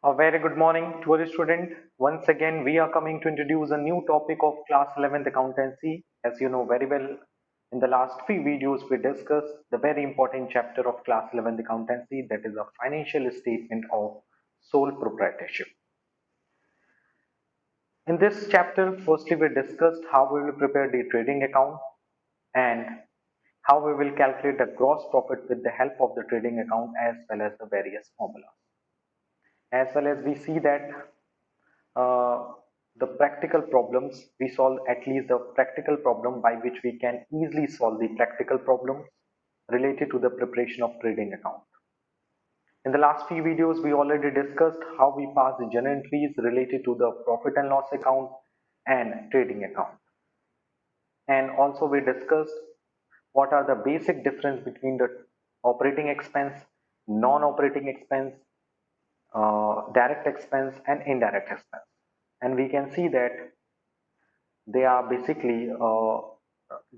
A very good morning to our student. Once again, we are coming to introduce a new topic of class 11th accountancy. As you know very well, in the last few videos, we discussed the very important chapter of class 11th accountancy, that is a financial statement of sole proprietorship. In this chapter, firstly, we discussed how we will prepare the trading account and how we will calculate the gross profit with the help of the trading account as well as the various formulas. As well as we see that uh, the practical problems, we solve at least the practical problem by which we can easily solve the practical problems related to the preparation of trading account. In the last few videos, we already discussed how we pass the journal entries related to the profit and loss account and trading account. And also we discussed what are the basic difference between the operating expense, non-operating expense, direct expense and indirect expense. And we can see that they are basically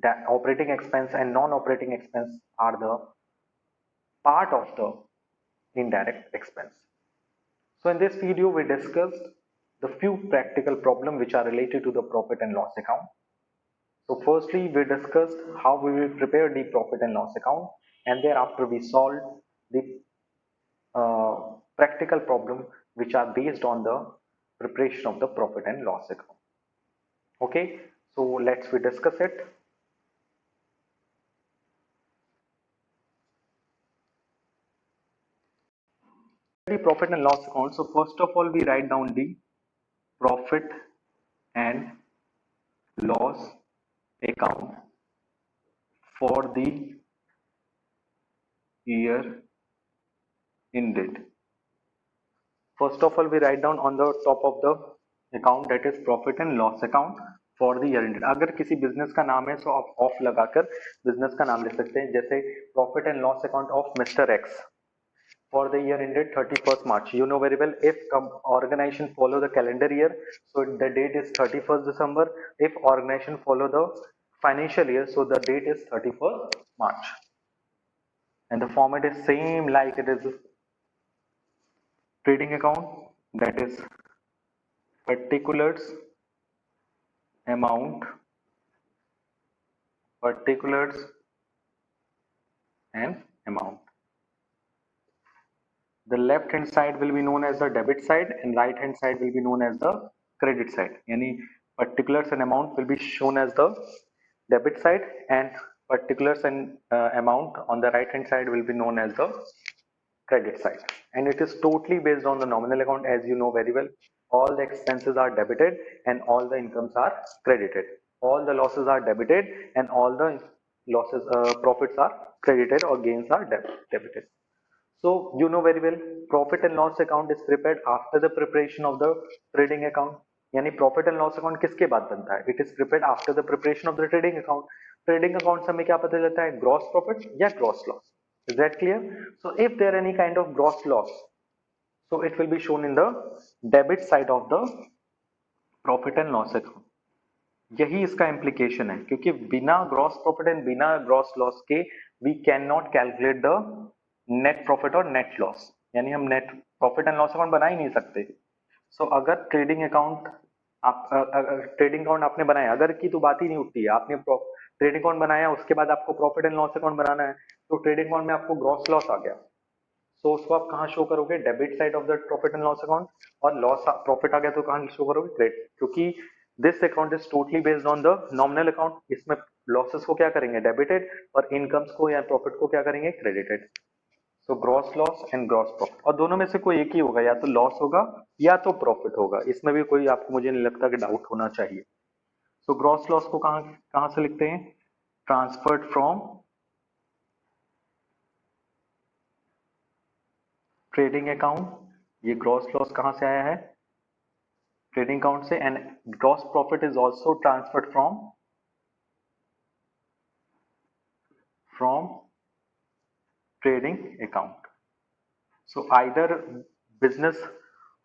that operating expense and non-operating expense are the part of the indirect expense. So in this video we discussed the few practical problems which are related to the profit and loss account. So firstly we discussed how we will prepare the profit and loss account, and thereafter we solved the practical problem which are based on the preparation of the profit and loss account. Okay, so let's we discuss it. The profit and loss account. So first of all, we write down the profit and loss account for the year ended. First of all, we write down on the top of the account, that is profit and loss account for the year ended. अगर किसी business का नाम है तो आप of लगाकर business का नाम ले सकते हैं, जैसे profit and loss account of mister x for the year ended 31st March. You know very well, if organization follow the calendar year, so the date is 31st December. If organization follow the financial year, so the date is 31st March. And the format is same like it is trading account, that is particulars, amount, particulars and amount. The left hand side will be known as the debit side and right hand side will be known as the credit side. Yani particulars and amount will be shown as the debit side and particulars and amount on the right hand side will be known as the credit side. And it is totally based on the nominal account. As you know very well, all the expenses are debited and all the incomes are credited. All the losses are debited and all the losses profits are credited or gains are debited. So you know very well, profit and loss account is prepared after the preparation of the trading account. यानी profit and loss account किसके बाद बनता है? It is prepared after the preparation of the trading account. Trading account से हमें क्या पता चलता है? ग्रॉस प्रॉफिट या gross loss. Is that clear? So if there any kind of gross loss, so it will be shown in the debit side of the profit and loss account. यही इसका implication है, क्योंकि बिना gross profit and बिना gross loss के we can not calculate the net profit और net loss. यानी हम net profit and loss account बना ही नहीं सकते. सो अगर ट्रेडिंग अकाउंट आप ट्रेडिंग अकाउंट आपने बनाया, अगर की तो बात ही नहीं उठती है. आपने ट्रेडिंग अकाउंट बनाया, उसके बाद आपको प्रॉफिट एंड लॉस अकाउंट बनाना है, तो ट्रेडिंग अकाउंट में आपको ग्रॉस लॉस आ गया, सो उसको आप कहाँ शो करोगे? Debit side of the profit and loss account. और लॉस प्रॉफिट आ गया तो कहाँ शो करोगे? क्रेडिट. क्योंकि this account is totally based on the nominal account. इसमें लॉसेस को क्या करेंगे? डेबिटेड, और इनकम्स को या प्रॉफिट को क्या करेंगे? Credited. So gross loss and gross profit, और दोनों में से कोई एक ही होगा, या तो लॉस होगा या तो प्रॉफिट होगा. इसमें भी कोई आपको मुझे नहीं लगता कि डाउट होना चाहिए. सो ग्रॉस लॉस को कहाँ कहाँ से लिखते हैं? Transferred from trading account. ये ग्रॉस लॉस कहाँ से आया है? ट्रेडिंग अकाउंट से. And gross profit is also transferred from trading account. So either business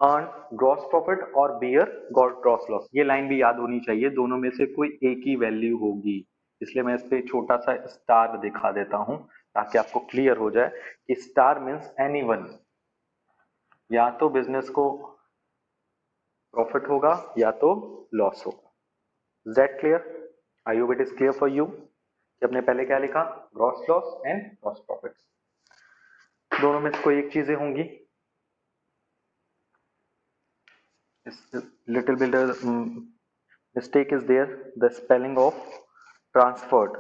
earn gross profit or bear gross loss. ये लाइन भी याद होनी चाहिए, दोनों में से कोई एक ही वैल्यू होगी. इसलिए मैं इस पे छोटा सा स्टार दिखा देता हूं ताकि आपको क्लियर हो जाए कि स्टार मीन्स एनीवन. या तो बिजनेस को प्रॉफिट होगा या तो लॉस होगा. Is that clear? I hope it is clear for you कि हमने पहले क्या लिखा, gross loss and gross profit. दोनों में से कोई एक चीजें होंगी. Little bit mistake is there, the spelling of transferred,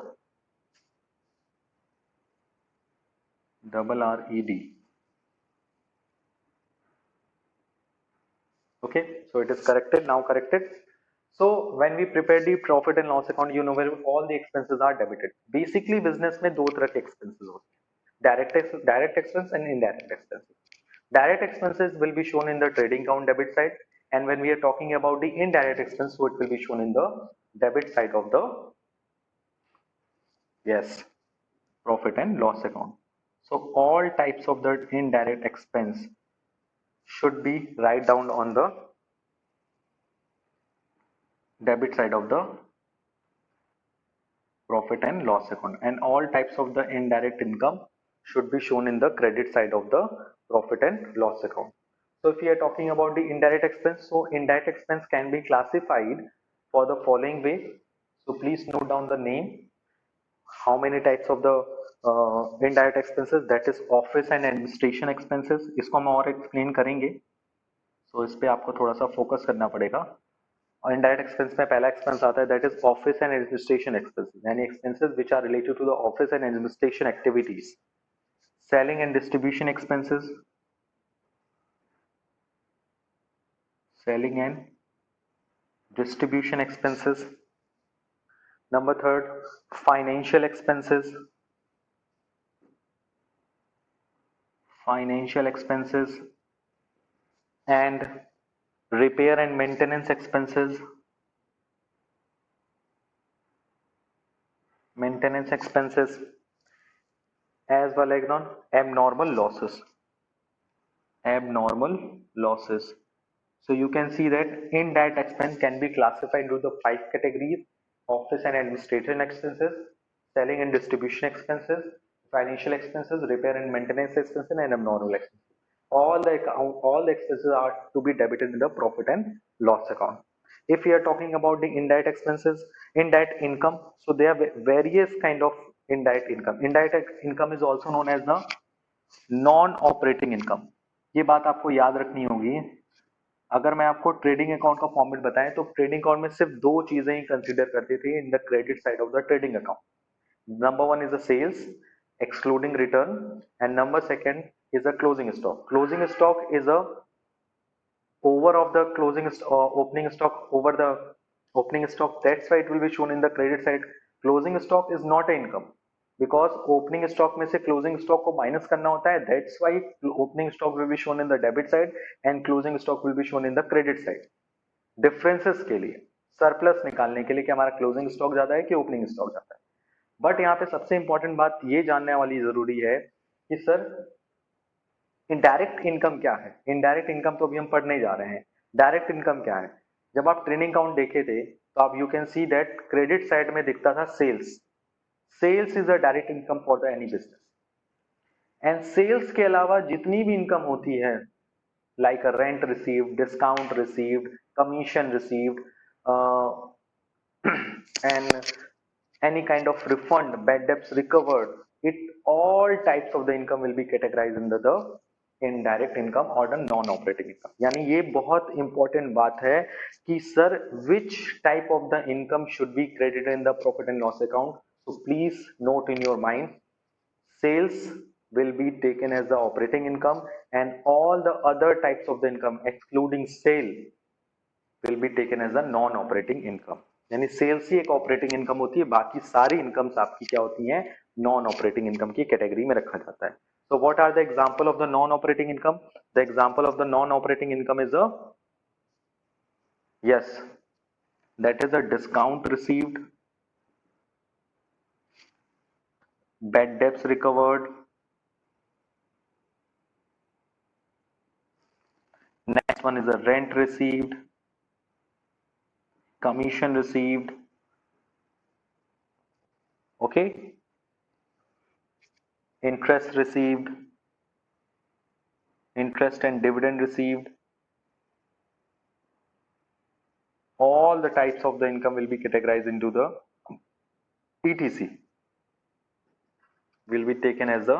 double RED. Okay, so it is corrected, now corrected. So when we prepare the profit and loss account, you know where all the expenses are debited. Basically business में दो तरह के expenses होते हैं, direct expense and indirect expenses. Direct expenses will be shown in the trading account debit side, and when we are talking about the indirect expense, so it will be shown in the debit side of the, yes, profit and loss account. So all types of the indirect expense should be write down on the debit side of the profit and loss account, and all types of the indirect income should be shown in the credit side of the profit and loss account. So if we are talking about the indirect expense, so indirect expense can be classified for the following way. So please note down the name, how many types of the indirect expenses, that is office and administration expenses. इसको हम और explain करेंगे, so इस पे आपको थोड़ा सा focus करना पड़ेगा. और indirect expense में पहला expense आता है, that is office and administration expenses, यानी expenses which are related to the office and administration activities. Selling and distribution expenses, selling and distribution expenses. Number third, financial expenses, financial expenses, and repair and maintenance expenses, maintenance expenses, as well as non abnormal losses, abnormal losses. So you can see that indirect expense can be classified into the 5 categories: office and administration expenses, selling and distribution expenses, financial expenses, repair and maintenance expenses, and abnormal expenses. All the expenses are to be debited in the profit and loss account. If we are talking about the indirect expenses, indirect income, so there are various kind of indirect income. Indirect income is also known as the non operating income. ये बात आपको याद रखनी होगी. अगर मैं आपको trading account का फॉर्मेट बताएं तो ट्रेडिंग अकाउंट में सिर्फ दो चीजें ही कंसीडर करते थे in the credit side of the trading account. Number one is the sales excluding return, and number second is the closing stock. Closing stock is a over of the opening stock over the opening stock. That's why it will be shown in the credit side. Closing stock is not an income because opening stock में से closing stock को minus करना होता है. That's why opening stock will be shown in the debit side and closing stock will be shown in the credit side. Differences के लिए, surplus निकालने के लिए कि हमारा closing stock ज्यादा है कि opening stock ज्यादा है. बट यहाँ पे सबसे इंपॉर्टेंट बात ये जानने वाली जरूरी है कि सर इनडायरेक्ट इनकम क्या है. इनडायरेक्ट इनकम तो अभी हम पढ़ने जा रहे हैं. डायरेक्ट इनकम क्या है? जब आप ट्रेडिंग अकाउंट देखे थे तो आप you can see that credit side में दिखता था sales. Sales is a direct income for the any business. And sales के अलावा जितनी भी इनकम होती है, like a rent received, discount received, commission received, and any kind of refund, bad debts recovered, it all types of the income will be categorized under the indirect income or the non-operating income. यानी ये बहुत important बात है कि sir which type of the income should be credited in the profit and loss account. So please note in your mind, sales will be taken as the operating income and all the other types of the income excluding sale will be taken as a non-operating income. यानी sales ही एक operating income होती है, बाकी सारी incomes आपकी क्या होती हैं, नॉन ऑपरेटिंग इनकम की कैटेगरी में रखा जाता है. So what are the example of the non-operating income? The example of the non-operating income is a, yes, that is a discount received, bad debts recovered, next one is a rent received, commission received, okay, interest received, interest and dividend received, all the types of the income will be categorized into the ETC, will be taken as a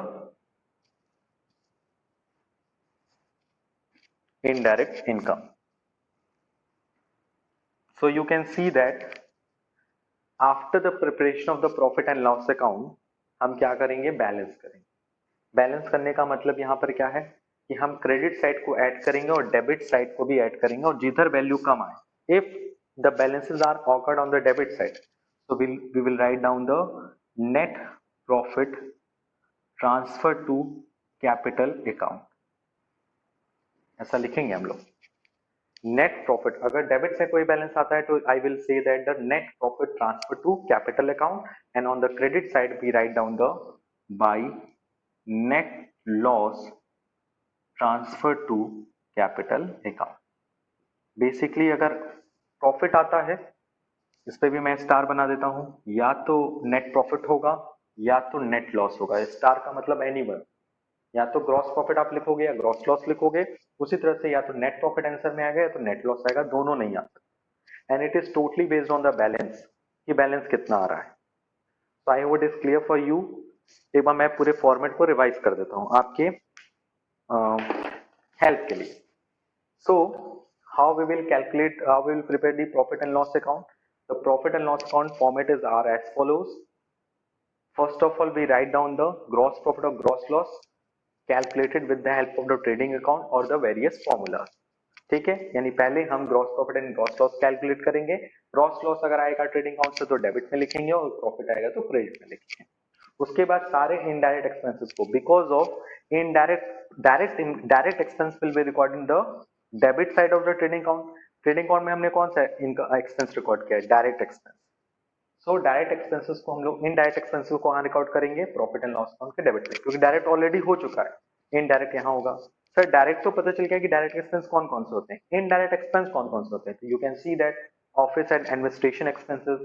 indirect income. So you can see that after the preparation of the profit and loss account हम क्या करेंगे, balance करेंगे. Balance करने का मतलब यहाँ पर क्या है कि हम क्रेडिट साइड को ऐड करेंगे और डेबिट साइड को भी ऐड करेंगे, और जिधर वैल्यू कम आए, if the balances are occurred on the debit side, so we will write down the net profit transfer to capital account, ऐसा लिखेंगे हम लोग. नेट प्रॉफिट, अगर डेबिट से कोई बैलेंस आता है तो I will say that the net profit transfer to capital account, and on the credit side we write down the by net loss transfer to capital account. Basically अगर profit आता है, इस पे भी मैं स्टार बना देता हूं, या तो नेट प्रॉफिट होगा या तो नेट लॉस होगा. स्टार का मतलब एनीवन, या तो ग्रॉस प्रॉफिट आप लिखोगे या ग्रॉस लॉस लिखोगे. उसी तरह से या तो नेट प्रॉफिट आंसर में आएगा या तो नेट लॉस आएगा, दोनों नहीं आ सकते. And it is totally based on the balance, कि बैलेंस कितना आ रहा है. So I hope it is clear for you. एक बार मैं पूरे फॉर्मेट को रिवाइज कर देता हूं आपके हेल्प के लिए. So how we will calculate, how we will prepare the profit and loss account. The profit and loss account format is are as follows. First of all, we write down the gross profit or gross loss calculated with the help of the trading account or the various formulas. ठीक है, यानी पहले हम gross profit and gross loss calculate करेंगे. Gross loss अगर आएगा trading account से तो डेबिट में लिखेंगे, और प्रॉफिट आएगा तो क्रेडिट में लिखेंगे. उसके बाद सारे इनडायरेक्ट एक्सपेंसेस को, because of direct expense will be record in the debit side of the trading account. Trading account में हमने कौन सा इनका एक्सपेंस रिकॉर्ड किया है, direct expense. So direct expenses को हम लोग इनडायरेक्ट एक्सपेंसेस को कहां रिकॉर्ड करेंगे, प्रॉफिट एंड लॉस अकाउंट के डेबिट में, क्योंकि डायरेक्ट ऑलरेडी हो चुका है, इनडायरेक्ट यहां होगा. सर डायरेक्ट तो पता चल गया कि डायरेक्ट एक्सपेंस कौन कौन से होते हैं, इनडायरेक्ट एक्सपेंस कौन कौन से होते हैं. You can see that office and administration expenses,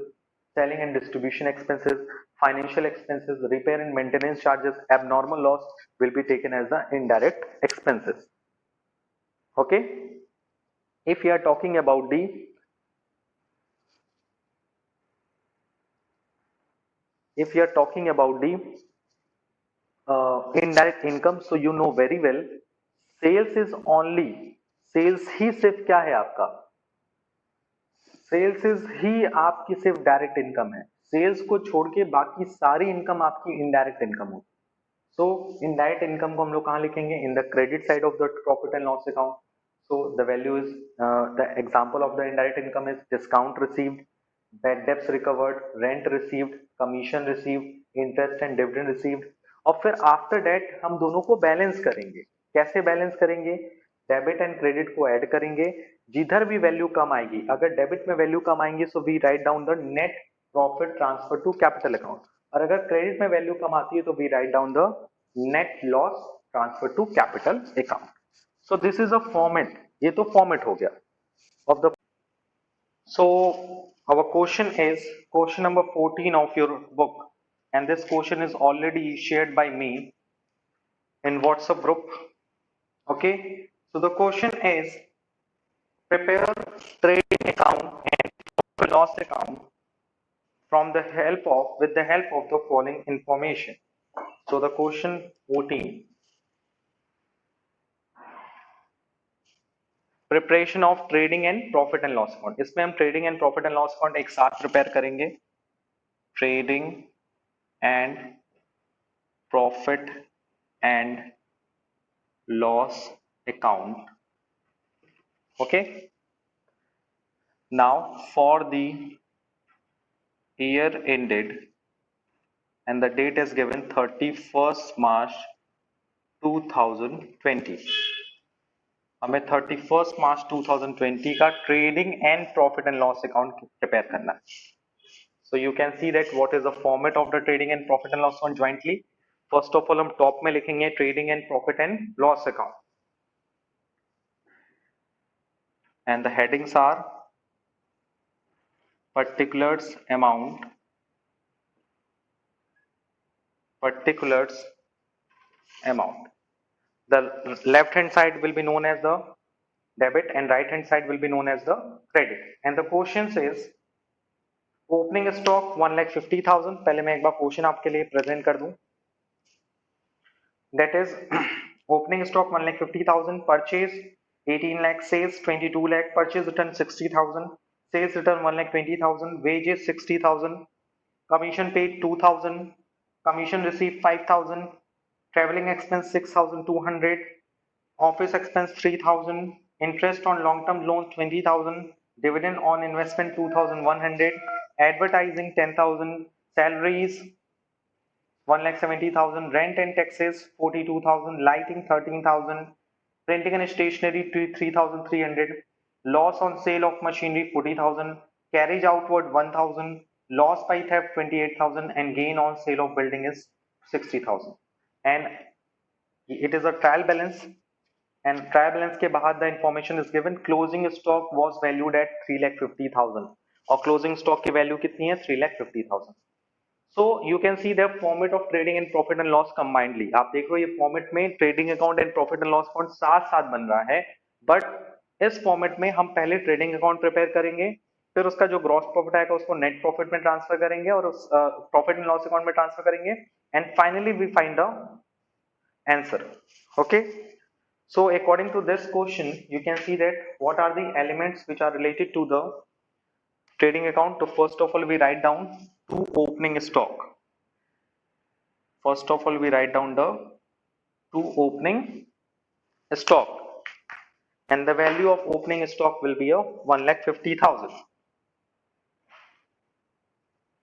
selling and distribution expenses, financial expenses, repair and maintenance charges, abnormal loss will be taken as the indirect expenses. Okay, if you are talking about the indirect income, so you know very well sales is only, sales ही सिर्फ क्या है आपका, sales is he आपकी सिर्फ direct income है. Sales को छोड़ के बाकी सारी इनकम आपकी इनडायरेक्ट इनकम होगी. सो इनडायरेक्ट इनकम को हम लोग कहाँ लिखेंगे, इन the credit side of the profit and loss account. So the value is, the example of the indirect income is discount received, bad debts recovered, rent received, commission received, interest and dividend received. और फिर after that हम दोनों को balance करेंगे. कैसे balance करेंगे, debit and credit को add करेंगे. जिधर भी वैल्यू कम आएगी, अगर डेबिट में वैल्यू कम आएंगी so we write down the net profit transfer to capital account, और अगर क्रेडिट में वैल्यू कम आती है तो we write down the net loss transfer to capital account. So this is a format, ये तो फॉर्मेट हो गया of the. So our question is question number 14 of your book, and this question is already shared by me in WhatsApp group. Okay, so the question is prepare trading account and loss account from the help of with the help of the following information. So the question 14, preparation of trading and profit and loss account. इसमें हम trading and profit and loss account एक साथ prepare करेंगे. Trading and profit and loss account. Okay, now for the year ended and the date is given 31st March 2020. हमें 31st March 2020 का trading and profit and loss account prepare करना है. So you can see that what is the format of the trading and profit and loss account jointly. First of all हम top में लिखेंगे trading and profit and loss account, and the headings are particulars amount, particulars amount. the left hand side will be known as the debit and right hand side will be known as the credit. And the question says opening stock 1,50,000. पहले मैं एक बार question आपके लिए present कर दूं. That is opening stock 1,50,000, purchase 18 lakh, sales 22 lakh, purchase return 60,000, sales return 1,20,000, wages 60,000, commission paid 2,000, commission received 5,000, traveling expense 6,200, office expense 3,000, interest on long-term loan 20,000, dividend on investment 2,100, advertising 10,000, salaries 1,70,000, rent and taxes 42,000, lighting 13,000, printing and stationery 3,300, loss on sale of machinery 40,000, carriage outward 1,000, loss by theft 28,000, and gain on sale of building is 60,000. And it is a trial balance. And trial balance के बाद the information is given closing stock was valued at 3,50,000 और closing stock की value कितनी है 3,50,000. So you can see the format of trading and profit and loss combinedly. आप देख रहे हो ये format में trading account and profit and loss account साथ साथ बन रहा है, but इस format में हम पहले trading account prepare करेंगे, फिर उसका जो gross profit आएगा उसको net profit में transfer करेंगे और उस profit and loss account में transfer करेंगे, and finally we find the answer. Okay. So according to this question, you can see that what are the elements which are related to the trading account. So first of all, we write down to opening stock. First of all, we write down the to opening stock, and the value of opening stock will be of 1,50,000.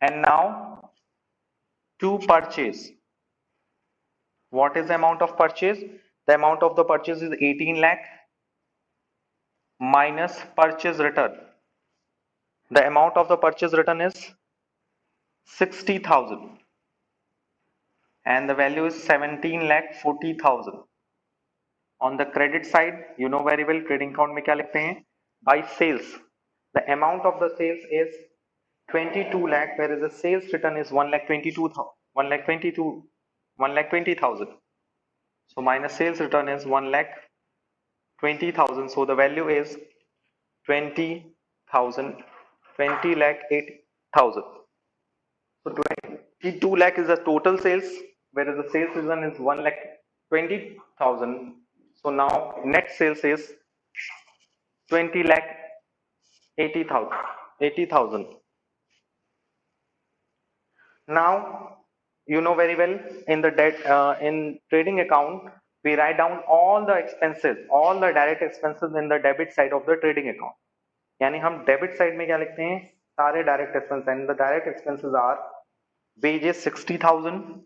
And now to purchase. What is the amount of purchase? The amount of the purchase is 18 lakh minus purchase return. The amount of the purchase return is 60,000 and the value is 17,40,000. On the credit side, you know very well trading account में क्या लिखते हैं? By sales, the amount of the sales is 22 lakh, whereas the sales return is 1,20,000. So minus sales return is 1,20,000. So the value is 20,000, 20,08,000. So 22 lakh is the total sales, whereas the sales return is 1,20,000. So now net sales is 20,80,000. Now you know very well in the debt in trading account we write down all the expenses, all the direct expenses in the debit side of the trading account. यानी हम debit side में क्या लिखते हैं? सारे direct expenses, and the direct expenses are wages 60,000.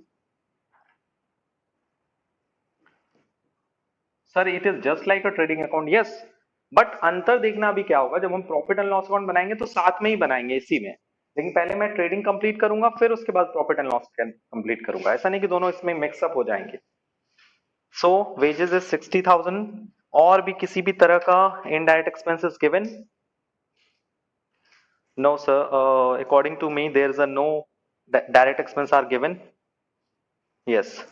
Sir, it is just like a trading account. Yes, but अंतर देखना अभी क्या होगा, जब हम प्रॉफिट एंड लॉस अकाउंट बनाएंगे तो साथ में ही बनाएंगे इसी में, लेकिन पहले मैं ट्रेडिंग कंप्लीट करूंगा फिर उसके बाद प्रॉफिट एंड लॉस कंप्लीट करूंगा. ऐसा नहीं कि दोनों इसमें मिक्सअप हो जाएंगे. So wages is 60,000. और भी किसी भी तरह का indirect expenses given? No sir, according to me there is a no direct expense are given. Yes.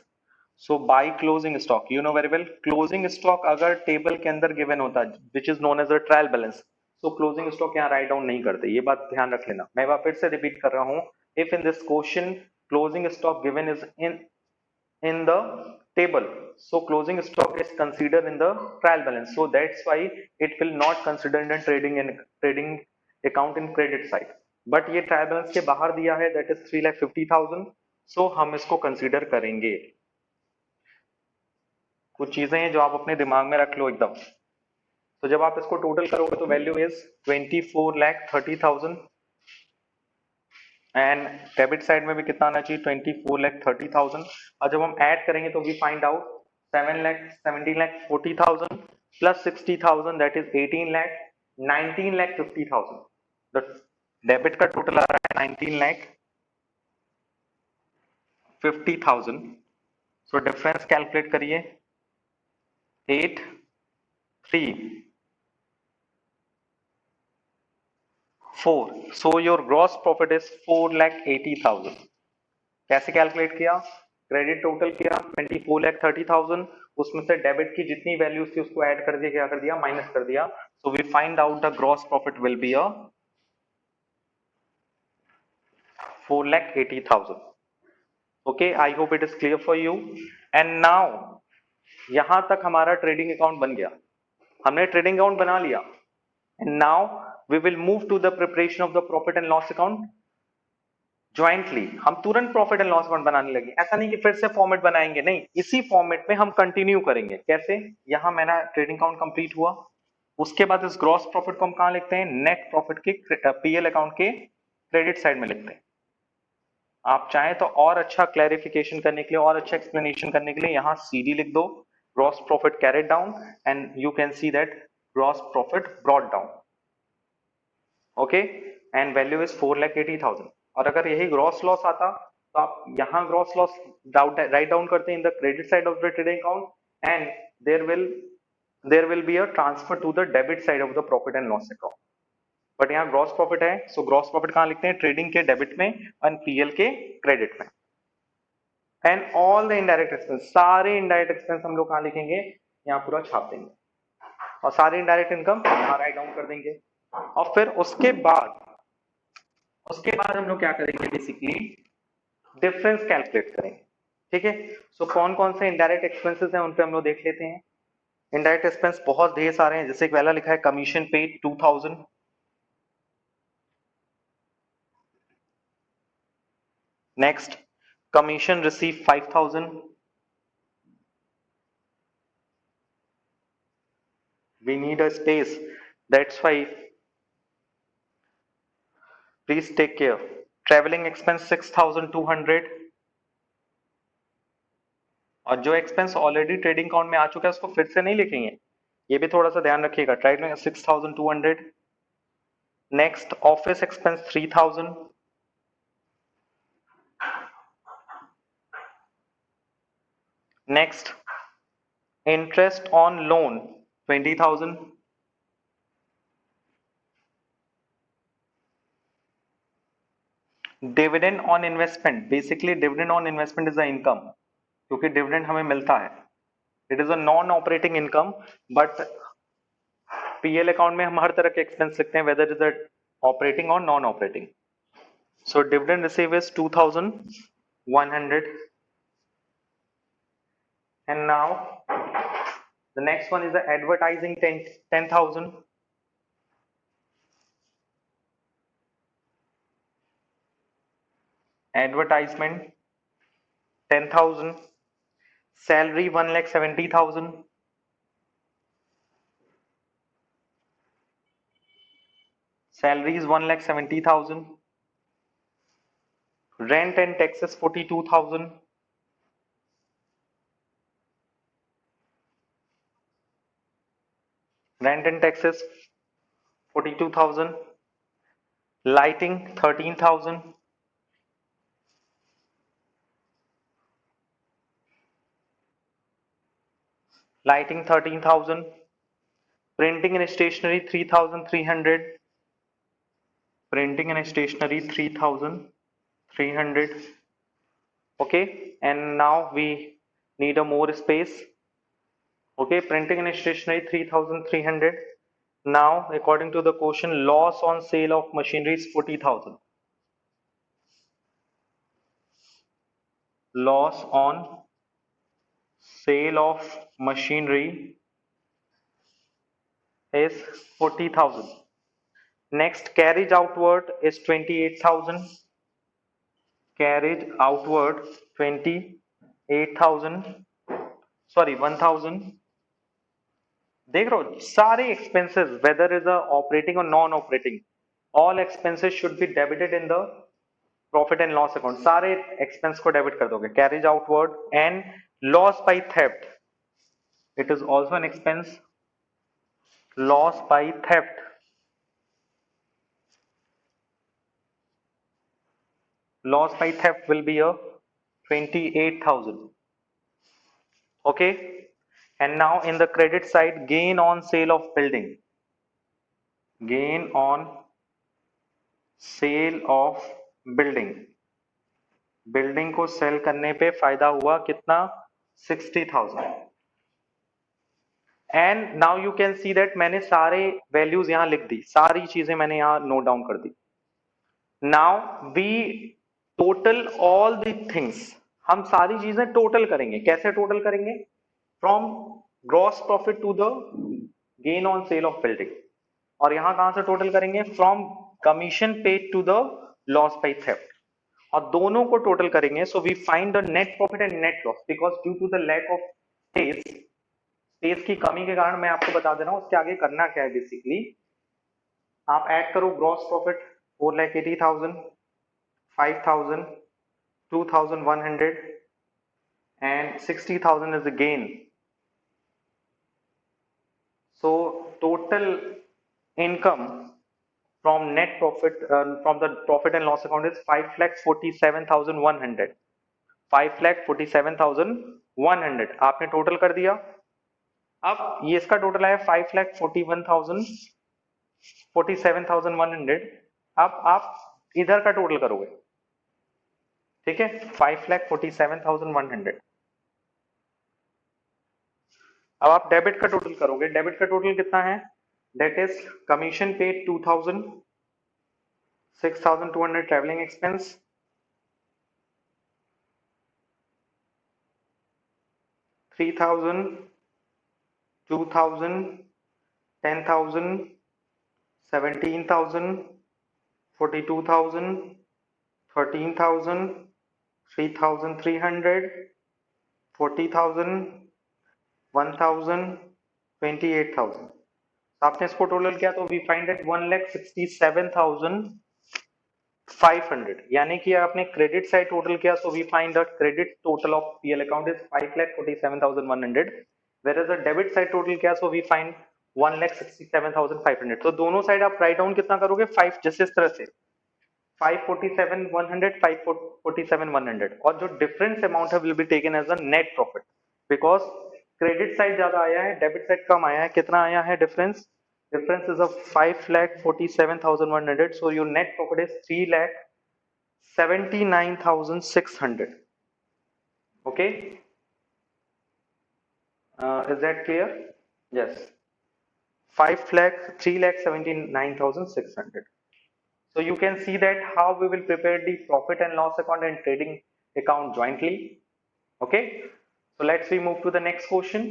So by closing stock, you know very well closing stock अगर table के अंदर given होता which is known as a trial balance, तो closing stock यहाँ write down नहीं करते. ये बात ध्यान रख लेना. मैं बार फिर से रिपीट कर रहा हूँ. If in this question closing stock given is in the table, so closing stock is considered in the trial balance, so that's why it will not consider in trading account in credit side. but ये trial balance के बाहर दिया है, that is 3,50,000, so हम इसको consider करेंगे. कुछ चीजें हैं जो आप अपने दिमाग में रख लो एकदम. तो जब आप इसको टोटल करोगे तो value is 24,30,000 and debit side में भी कितना आना चाहिए? 24,30,000. और जब हम ऐड करेंगे तो we find out 17,40,000 plus 60,000 that is 18,19,50,000. The debit का टोटल आ रहा है 19,50,000. सो डिफरेंस कैलकुलेट करिए. 8, 3, 4. So your gross profit is 4,80,000. कैसे कैलकुलेट किया? क्रेडिट टोटल किया 24,30,000 उसमें से डेबिट की जितनी वैल्यूज थी उसको ऐड कर दिया, क्या कर दिया, माइनस कर दिया. So we find out the gross profit will be a 4,80,000. Okay, I hope it is clear for you. And now यहां तक हमारा ट्रेडिंग अकाउंट बन गया, हमने ट्रेडिंग अकाउंट बना लिया. And now we will move to the preparation of the profit and loss account. Jointly हम तुरंत प्रॉफिट एंड लॉस अकाउंट बनाने लगे, ऐसा नहीं कि फिर से फॉर्मेट बनाएंगे, नहीं, इसी फॉर्मेट में हम कंटिन्यू करेंगे. कैसे? यहां मेरा ट्रेडिंग अकाउंट कंप्लीट हुआ, उसके बाद इस ग्रॉस प्रॉफिट को हम कहां लिखते हैं, नेट प्रॉफिट के पीएल अकाउंट के क्रेडिट साइड में लिखते हैं. आप चाहें तो और अच्छा क्लैरिफिकेशन करने के लिए, और अच्छा एक्सप्लेनेशन करने के लिए यहां सीडी लिख दो, gross profit carried down, and you can see that gross profit brought down. Okay, and value is 4,80,000. और अगर यही ग्रॉस लॉस आता तो आप यहां ग्रॉस लॉस राइट डाउन करते हैं in the credit side of the trading account, and there will be a transfer to the debit side of the profit and loss account. But यहाँ gross profit है, so gross profit कहां लिखते हैं, trading के debit में and PL के credit में. And all the indirect expense, सारे इनडायरेक्ट एक्सपेंस हम लोग कहां लिखेंगे, यहाँ पूरा छाप देंगे, और सारे इनडायरेक्ट इनकम यहाँ राइट डाउन कर देंगे. और फिर उसके बाद हम लोग क्या करेंगे, बेसिकली डिफरेंस कैलकुलेट करेंगे. ठीक है, सो कौन कौन से इनडायरेक्ट एक्सपेंसेस हैं उन पे हम लोग देख लेते हैं. इनडायरेक्ट एक्सपेंस बहुत ढेर सारे हैं, जैसे पहला लिखा है commission paid 2,000. Next, commission receive 5,000. We need a space, that's why please take care. Traveling expense 6,200. और जो एक्सपेंस ऑलरेडी ट्रेडिंग अकाउंट में आ चुका है उसको फिर से नहीं लिखेंगे, ये भी थोड़ा सा ध्यान रखिएगा. Trading 6,200. Next, office expense 3,000. Next, interest on loan 20,000. Dividend on investment, basically dividend on investment is a income, क्योंकि डिविडेंड हमें मिलता है. It is a non operating income, but PL account में हम हर तरह के एक्सपेंस लिखते हैं, वेदर इज अ ऑपरेटिंग और non operating. So dividend receive is 2,100. And now the next one is the advertising 10,000. Advertisement 10,000. Salary 1,70,000. Salary is 1,70,000. Rent and taxes 42,000. Rent and taxes 42,000. Lighting 13,000. Lighting 13,000. Printing and stationery 3,300. Printing and stationery 3,300. Okay, and now we need a more space. Okay, printing and stationery 3,300. Now, according to the question, loss on sale of machinery is 40,000. Loss on sale of machinery is 40,000. Next, carriage outward is 28,000. Carriage outward 28,000. Sorry, 1,000. देख रहे हो सारे expenses, whether is a operating और non operating, all expenses should be debited in the profit and loss account. सारे expense को debit कर दोगे. Carriage outward and loss by theft, it is also an expense. Loss by theft, loss by theft will be a 28,000. Okay, and now in the credit side, gain on sale of building. Gain on sale of building, building को cell करने पे फायदा हुआ कितना, 60,000. And now you can see that मैंने सारे values यहाँ लिख दी, सारी चीजें मैंने यहाँ नोट डाउन कर दी. Now we total all the things, हम सारी चीजें टोटल करेंगे. कैसे टोटल करेंगे? From gross profit to the gain on sale of building. और यहां कहां से टोटल करेंगे? From commission paid to the loss by theft. और दोनों को टोटल करेंगे. So we find the net profit and net loss. Because due to the lack of space की कमी के कारण मैं आपको बता दे रहा हूं उसके आगे करना क्या है. बेसिकली आप ऐड करो gross profit 4,80,000, 5,000, 2,100 and 60,000 is the gain. So total income from net profit from the profit and loss account is 5,47,100. 5,47,100 आपने टोटल कर दिया. अब ये इसका टोटल आया 5,47,100. अब आप इधर का टोटल करोगे. ठीक है, 5,47,100. अब आप डेबिट का टोटल करोगे. डेबिट का टोटल कितना है? That is commission paid 2,000, 6,200 travelling expense, 3,000, 2,000, 10,000, 17,000, 42,000, 13,000, 3,300, 40,000, 1,000, 28,000. आपने इसको टोटल किया तो वी फाइंड एट 1,67,500. यानी कि आपने क्रेडिट साइड टोटल किया. So we find the credit total of PL account is 5,47,100. Whereas the debit side total किया. So we find 1,67,500. तो दोनों साइड आप राइट डाउन कितना करोगे? 5. जैसे इस तरह से 547,100, 547,100. और जो डिफरेंस अमाउंट है will be taken as the net profit. Because credit side ज्यादा आया है, डेबिट साइड कम आया है. कितना आया है difference? Difference is of 5,47,100. So your net profit is 3,79,600. Okay. Is that clear? Yes. 3,79,600. So you can see that how we will prepare the profit and loss account and trading account jointly. Okay. So let's we move to the next question.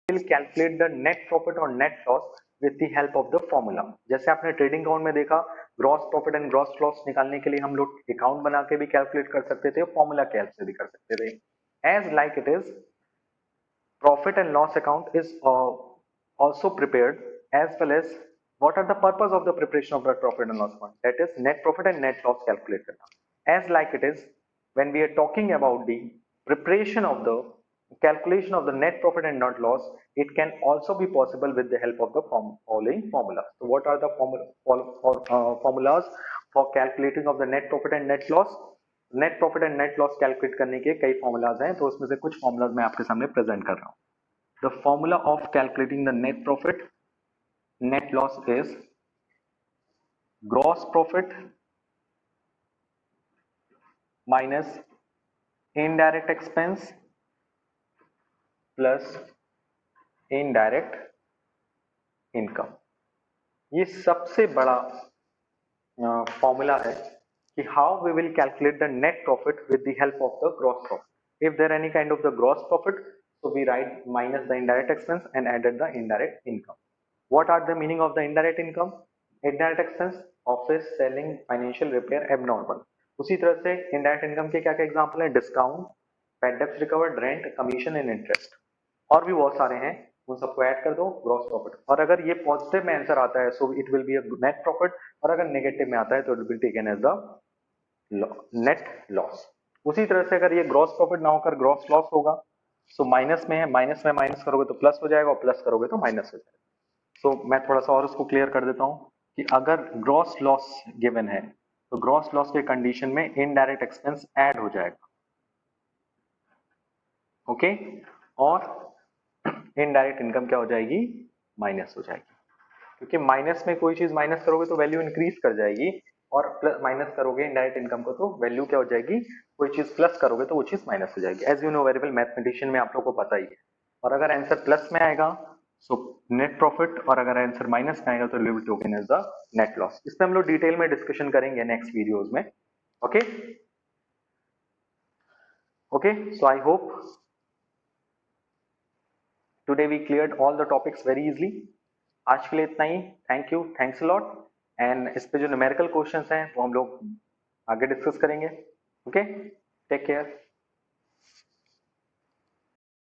Will calculate the net profit or net loss with the help of the formula. जैसे आपने trading account में देखा, gross profit and gross loss निकालने के लिए हम लोग account बना के भी कैलकुलेट कर सकते थे, फॉर्मूला के हेल्प से भी कर सकते थे. As like it is profit and loss account is also prepared, as well as what are the purpose of the preparation of the profit and loss account? That is net profit and net loss calculate karna. As like it is, when we are talking about the preparation of the calculation of the net profit and net loss, it can also be possible with the help of the following formulas. So what are the formulas for calculating of the net profit and net loss? Net profit and net loss calculate करने के कई formulas हैं, तो उसमें से कुछ formulas मैं आपके सामने प्रेजेंट कर रहा हूं. The formula of calculating the net profit net loss is gross profit minus indirect expense plus indirect income. ये सबसे बड़ा फॉर्मूला है कि how we will calculate the net profit with the help of the gross profit. If there any kind of the gross profit, so we write minus the indirect expense and added the indirect income. What are the meaning of the indirect income? Indirect expense, office, selling, financial, repair, abnormal. उसी तरह से indirect income के क्या क्या example है? Discount, bad debts recovered, rent, commission and interest. और भी बहुत सारे हैं, उन सबको ऐड कर दो, ग्रॉस प्रॉफिट. और अगर ये पॉजिटिव में आंसर आता है so it will be a net profit, और अगर नेगेटिव में आता है तो it will be taken as the net loss. उसी तरह से अगर ये ग्रॉस प्रॉफिट ना होकर ग्रॉस लॉस होगा, सो माइनस में है, माइनस में माइनस करोगे तो प्लस हो जाएगा, और प्लस करोगे तो माइनस हो जाएगा. सो मैं थोड़ा सा और उसको क्लियर कर देता हूं कि अगर ग्रॉस लॉस गिवन है तो ग्रॉस लॉस के कंडीशन में इनडायरेक्ट एक्सपेंस ऐड हो जाएगा. ओके. और इनडायरेक्ट इनकम क्या हो जाएगी? माइनस हो जाएगी. क्योंकि माइनस में कोई चीज माइनस करोगे तो वैल्यू इंक्रीज कर जाएगी, और प्लस माइनस करोगे इनडायरेक्ट इनकम को तो वैल्यू क्या हो जाएगी, कोई चीज प्लस करोगे तो वो चीज माइनस हो जाएगी। As you know very well, mathematician में आप लोग को पता ही है। और अगर आंसर प्लस में आएगा सो नेट प्रॉफिट, और अगर आंसर माइनस में आएगा तो will be taken as the net loss. इस पे हम लोग डिटेल में डिस्कशन करेंगे नेक्स्ट वीडियोस में। Okay okay, so I hope today we cleared all the topics very easily. आज के लिए इतना ही। Thank you, thanks a lot. And इस पे जो न्यूमेरिकल क्वेश्चंस हैं वो हम लोग आगे डिस्कस करेंगे। Okay, take care.